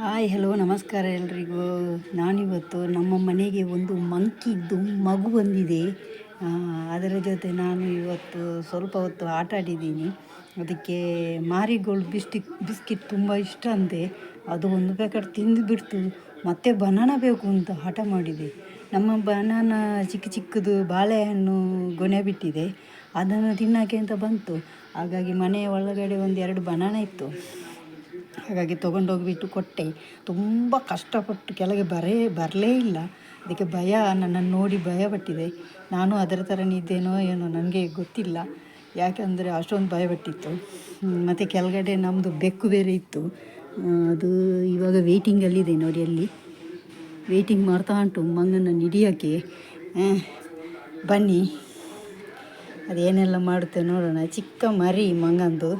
Hi hello ನಮಸ್ಕಾರ ಎಲ್ರಿಗೂ. ನಾನಿವತ್ತು ನಮ್ಮ ಮನೆಗೆ ಒಂದು ಮಂಕಿದ್ದು ಮಗು ಬಂದಿದೆ. ಅದರ ಜೊತೆ ನಾನು ಇವತ್ತು ಸ್ವಲ್ಪ ಹೊತ್ತು ಆಟ ಆಡಿದ್ದೀನಿ. ಅದಕ್ಕೆ ಮಾರಿಗೋಲ್ಡ್ ಬಿಸ್ಕಿಟ್ ತುಂಬ ಇಷ್ಟ ಅಂತೆ. ಅದು ಒಂದು ಪ್ಯಾಕೆಟ್ ತಿಂದುಬಿಡ್ತು. ಮತ್ತೆ ಬನಾನ ಬೇಕು ಅಂತ ಹಠ ಮಾಡಿದೆ. ನಮ್ಮ ಬನಾನ ಚಿಕ್ಕ ಚಿಕ್ಕದು ಬಾಳೆಹಣ್ಣು ಗೊನೆ ಬಿಟ್ಟಿದೆ, ಅದನ್ನು ತಿನ್ನೋಕ್ಕೆ ಅಂತ ಬಂತು. ಹಾಗಾಗಿ ಮನೆಯ ಒಳಗಡೆ ಒಂದೆರಡು ಬನಾನ ಇತ್ತು, ಹಾಗಾಗಿ ತೊಗೊಂಡೋಗಿಬಿಟ್ಟು ಕೊಟ್ಟೆ. ತುಂಬ ಕಷ್ಟಪಟ್ಟು ಕೆಳಗೆ ಬರಲೇ ಇಲ್ಲ. ಅದಕ್ಕೆ ಭಯ, ನನ್ನನ್ನು ನೋಡಿ ಭಯಪಟ್ಟಿದೆ. ನಾನು ಅದರ ಥರನೇ ಇದ್ದೇನೋ ಏನೋ ನನಗೆ ಗೊತ್ತಿಲ್ಲ, ಯಾಕಂದರೆ ಅಷ್ಟೊಂದು ಭಯಪಟ್ಟಿತ್ತು. ಮತ್ತು ಕೆಳಗಡೆ ನಮ್ಮದು ಬೆಕ್ಕು ಬೇರೆ ಇತ್ತು. ಅದು ಇವಾಗ ವೆಯ್ಟಿಂಗಲ್ಲಿದೆ ನೋಡಿ, ಅಲ್ಲಿ ವೆಯ್ಟಿಂಗ್ ಮಾಡ್ತಾ ಉಂಟು ಮಂಗನನ್ನು ಹಿಡಿಯೋಕ್ಕೆ. ಬನ್ನಿ, ಅದೇನೆಲ್ಲ ಮಾಡುತ್ತೆ ನೋಡೋಣ. ಚಿಕ್ಕ ಮರಿ ಮಂಗಂದು.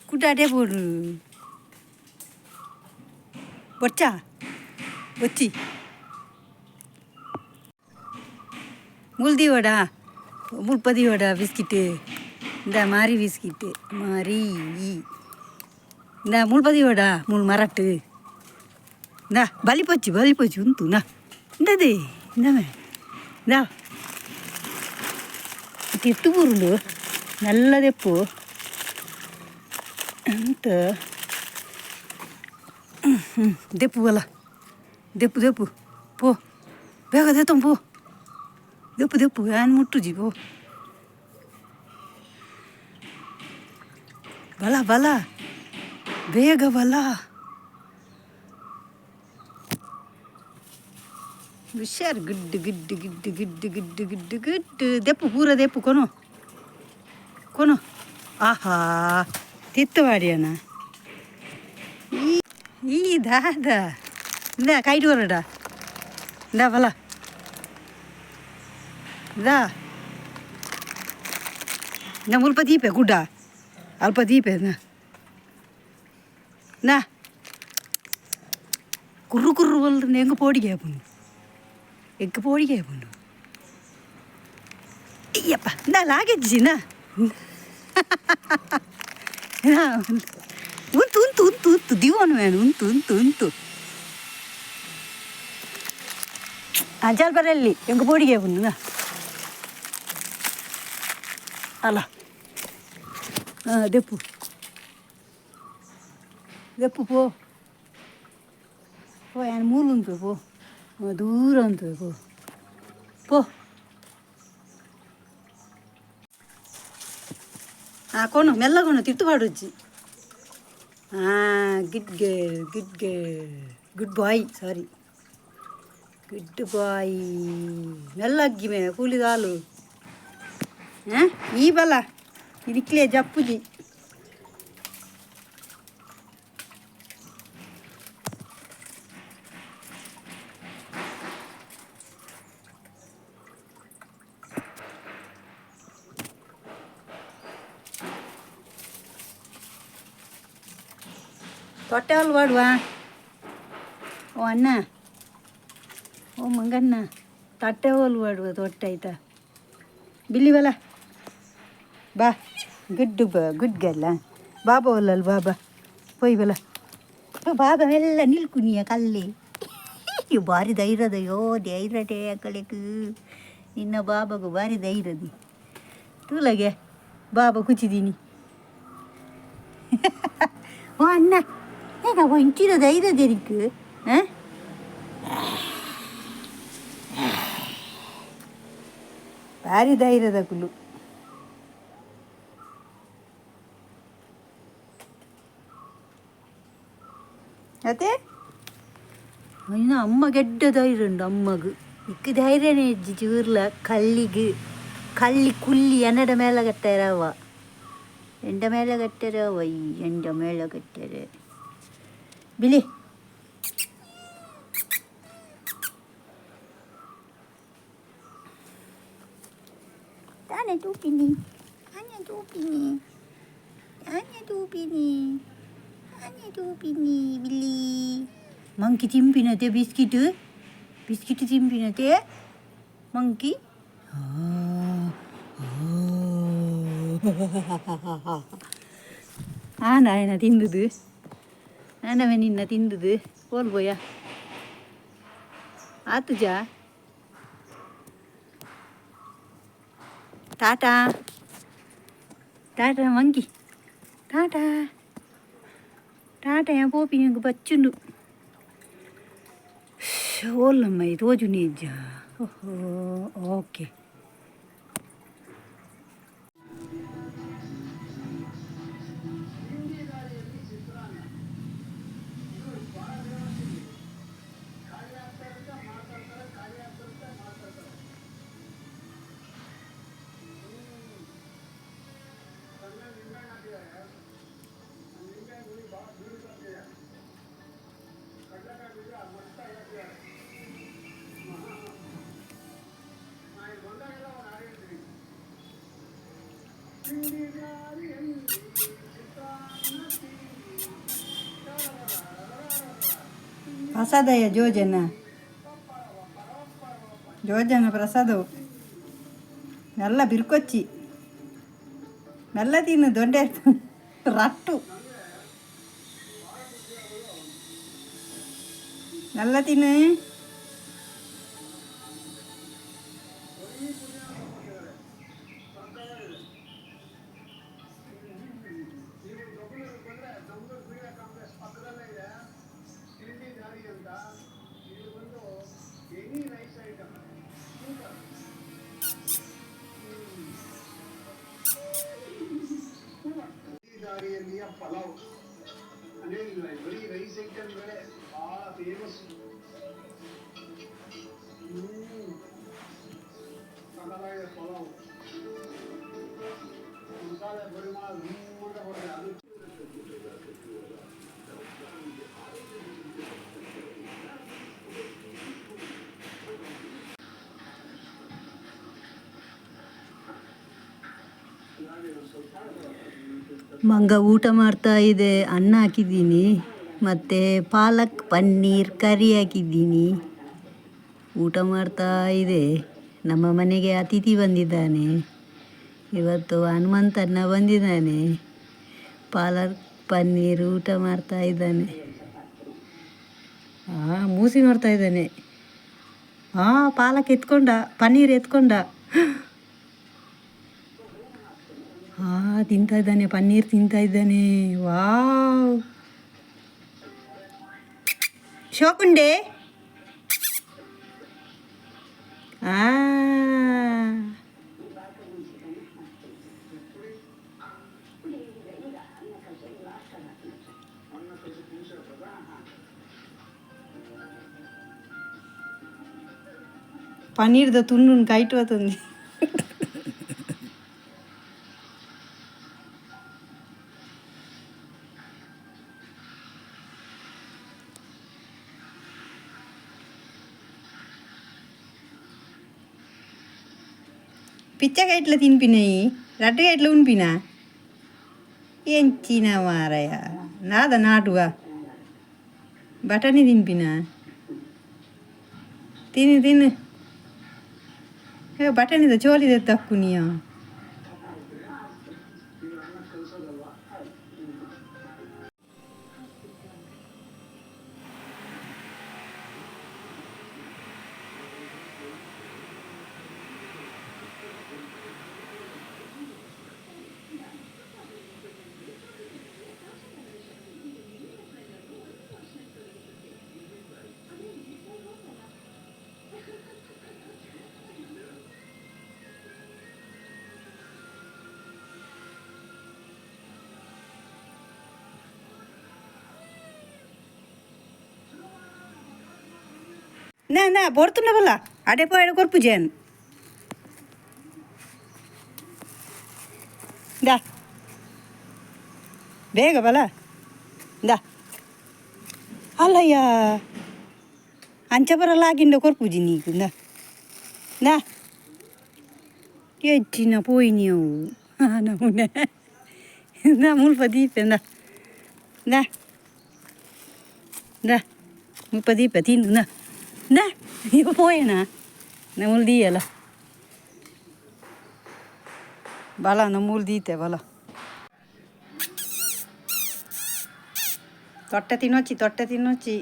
কুটাটে পড়ু বচ্চা বচ্চি முல்தியோடா முல்பதியோடா பிஸ்கிட்டு, இந்த மாரி பிஸ்கிட்டு மாரி, இந்த முல்பதியோடா முள் மரட்டு, இந்த பலிப்போச்சு உந்துண்ணா, இந்தது இந்தமே இந்த తిట్టు పురులు నల్లదెప్పు ಅಂತ ದೆಪ್ಪು ಬಲ ದೆಪ್ಪು ಪೋ ಬೇಗ ದೆತ್ತಂ ಪೋ, ದೆಪ್ಪು ಏನು ಮುಟ್ಟುಜಿ ಪೋ, ಬಲ ಬೇಗ ಬಲ. ಹುಷಾರು, ಗುಡ್ಡು ದೆಪ್ಪು ಪೂರ ದೆಪ್ಪು ಕೊನು ಆಹಾ ತಿತ್ತವಾಡಿಯಣ್ಣ. ಈ ದಾದ ಇಂದ ಕೈಟ್ ಬರಡ ಇಂದ ಬಲ ಇಂದ ಮುಲ್ಪ ದೀಪೆ ಗುಡ್ಡ ಅಲ್ಪ ದೀಪೆ ನಾ ಕುರ್ರು ಬಲ್ದು ಎಂಗ ಪೋಡಿಗೆ ಹಾಪುಂಡು, ಎಗ್ ಪೋಡಿಗೆ ಹಾಪುಂಡು. ಅಯ್ಯಪ್ಪ ಇಂದ ಲಾಗೆಜ್ಜಿನ ಉಂತು ದಿವನು ವೇನು ಉಂತು ಅಜ್ಜಾಲ್ ಬರಲ್ಲಿ ಎಂಗ ಪೋಡಿಗೆ ಬಂದು ಅಲ್ಲ. ದೆಪ್ಪು ಪೋ ಏನು ಮೂಲು ಉಂಟು ಪೋ, ದೂರ ಉಂಟು ಪೋ. ಕೊನು ಮೆಲ್ಲಗೊನು ತಿಟ್ಟು ಪಾಡುಜ್ಜಿ. ಗುಡ್ ಬಾಯ್ ಮೆಲ್ಲಗ್ಗಿ ಮೇ ಕೂಲಿದ ಹಾಲು. ಈ ಬಲ ಇದಕ್ಲೇ ಜಪ್ಪುಜಿ. ತೊಟ್ಟೆ ಹಾಲು ಮಾಡುವ. ಓ ಅಣ್ಣ, ಓ ಮಂಗಣ್ಣ, ತಟ್ಟೆ ಹಾಲು ಮಾಡುವ ತೊಟ್ಟೆ ಆಯ್ತಾ. ಬಿಲ್ಲಿ ಬಲ ಬಾ, ಗುಡ್ ಗಲ್ಲ ಬಾಬಾ ಹೊಲ್ಲಲ್ಲ ಬಾಬಾ ಪೊಯ್ ಬಲ ಬಾಬಾ ಎಲ್ಲ ನಿಲ್ಕುನಿಯ ಕಲ್ಲಿ. ನೀವು ಭಾರಿ ಧೈರ್ಯದಯ್ಯೋ, ಧೈರ್ಯಟೇ ಕಳೆಕು ನಿನ್ನ ಬಾಬಾಗೂ ಭಾರಿ ಧೈರ್ಯದಿ. ತೂಲಗೆ ಬಾಬಾ ಕುಚಿದೀನಿ. ಓ ಅಣ್ಣ ಏನ ಇಂಚಿನ ಧೈರ್ಯದೆರಿಕು. ಭಾರಿ ಧೈರ್ಯದ ಕುಲು. ಅದೇ ಇನ್ನು ಅಮ್ಮ ಗೆಡ್ಡ ಧೈರ್ಯ ಉಂಡು ಅಮ್ಮಗು. ಇಕ್ಕ ಧೈರ್ಯನೇ ಇಜ್ಜಿ ಚೂರ್ಲ ಕಳ್ಳಿ ಕುಲ್ಲಿ ಎನ್ನಡ ಮೇಲೆ ಕಟ್ಟಾರವ, ಎಂಡ ಮೇಲೆ ಕಟ್ಟಾರವ, ಎಂಡ ಮೇಲೆ ಕಟ್ಟಾರೆ ಬಿಲಿ. ತಾನೇ ತೂಪಿನಿ ಬಿಲ್ಲಿ. ಮಂಕಿ ತಿಂಪಿನತೆ ಬಿಸ್ಕಿಟ್ ತಿಂಪಿನತೆ ಮಂಕಿ. ಆನ ತಿಂದುದು ಆನವೇ ನಿನ್ನ ತಿಂದುದು ಹೋಲ್ಬೋಯ ಆತು ಜಾ ಟಾಟಾ ಟಾಟಾ ಮಂಕಿ ಟಾಟಾ ಟಾಟಾ పోపి నీకు బచ్చుండు ఓళ్ళమ్మ ఈ రోజు నిజా ఓహో ఓకే ಪ್ರಸಾದಯ ಜೋಜನ ಪ್ರಸಾದವು ಎಲ್ಲ ಬಿರ್ಕೊಚ್ಚಿ ಮೆಲ್ಲ ತಿನ್ನು ದೊಡ್ಡ ರಟ್ಟು ಮೆಲ್ಲ ತಿನ್ನು ಪಲಾವ್ ಬರೀ ರೈಸ್ ಐಟಮ್ ಬಹಳ ಫೇಮಸ್ ಸಕಲಾಯ ಪಲಾವ್ ಮಸಾಲೆ ಪರಿಮಾಣ ಧೂಮಂತ ಬರುತ್ತೆ ಅದು ಮಂಗ ಊಟ ಮಾಡ್ತಾ ಇದೆ. ಅನ್ನ ಹಾಕಿದ್ದೀನಿ ಮತ್ತು ಪಾಲಕ್ ಪನ್ನೀರ್ ಕರಿ ಹಾಕಿದ್ದೀನಿ. ಊಟ ಮಾಡ್ತಾ ಇದೆ. ನಮ್ಮ ಮನೆಗೆ ಅತಿಥಿ ಬಂದಿದ್ದಾನೆ. ಇವತ್ತು ಹನುಮಂತಣ್ಣ ಬಂದಿದ್ದಾನೆ. ಪಾಲಕ್ ಪನ್ನೀರ್ ಊಟ ಮಾಡ್ತಾ ಇದ್ದಾನೆ. ಮೂಸಿ ನೋಡ್ತಾ ಇದ್ದಾನೆ. ಪಾಲಕ್ ಎತ್ಕೊಂಡ, ಪನ್ನೀರ್ ಎತ್ಕೊಂಡ. ತಿಂತಾ ಇದ್ದಾನೆ, ಪನ್ನೀರ್ ತಿಂತಾ ಇದ್ದಾನೆ. ವಾವ್, ಶೋಕುಂಡೆ. పన్నీర్తో తున్ను కైట్ అవుతుంది. పిచ్చగా ఇట్లా తినిపినాయి, రట్టుగా ఇట్లా ఉనిపినా ఏం చిన్న మారయ్య. నాదా నాటుగా బఠానీ తినిపినా. తిని తిను. బఠానీದ ಚೋಲಿದೆ ತಕ್ಕು ನೀ. না পড়তো না বলা আডে পড়ে করপু যেন দা ಬೇಗ ಬಲ ದಾ ಅಲ್ಲಯ್ಯ ಅಂಚ ಬರಲ್ಲ ಆಗಿಂದ ಕೊರ್ಪುಜಿ ನೀಕು ನಾ ಹೆಚ್ಚಿನ ಪೋಯಿ ನೀವು ನಮ್ಮನೆ ನಾ ಮುಲ್ಪ ದೀಪೆ ನಾ ಮುಲ್ಪ ದೀಪ ತಿಂದು ನಾ ನೀವು ಪೋಯೇನಾ ನಮ್ಮಲ್ಲಿ ದೀಯಲ್ಲ ಬಾಲ ನಮ್ಮೂರು ದೀತೆ ಬಾಲ ತೊಟ್ಟೆ ತಿನ್ನೋಚಿ